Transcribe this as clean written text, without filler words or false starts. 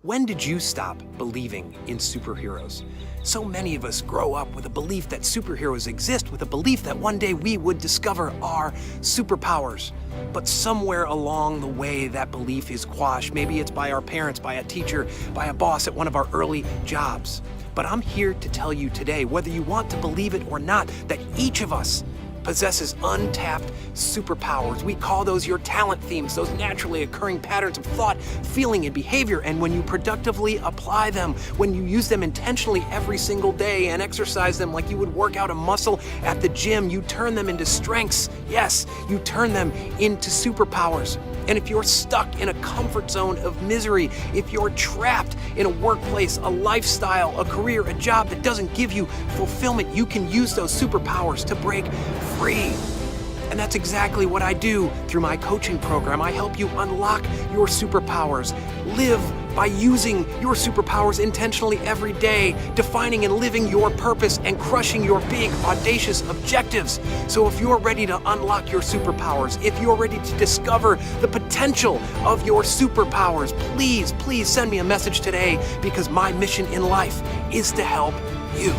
When did you stop believing in superheroes? So many of us grow up with a belief that superheroes exist, with a belief that one day we would discover our superpowers. But somewhere along the way, that belief is quashed. Maybe it's by our parents, by a teacher, by a boss at one of our early jobs. But I'm here to tell you today, whether you want to believe it or not, that each of us possesses untapped superpowers. We call those your talent themes, those naturally occurring patterns of thought, feeling, and behavior. And when you productively apply them, when you use them intentionally every single day and exercise them like you would work out a muscle at the gym, you turn them into strengths. Yes, you turn them into superpowers. And if you're stuck in a comfort zone of misery, if you're trapped in a workplace, a lifestyle, a career, a job that doesn't give you fulfillment, you can use those superpowers to break free. And that's exactly what I do through my coaching program. I help you unlock your superpowers, live by using your superpowers intentionally every day, defining and living your purpose and crushing your big, audacious objectives. So if you're ready to unlock your superpowers, if you're ready to discover the potential of your superpowers, please send me a message today, because my mission in life is to help you.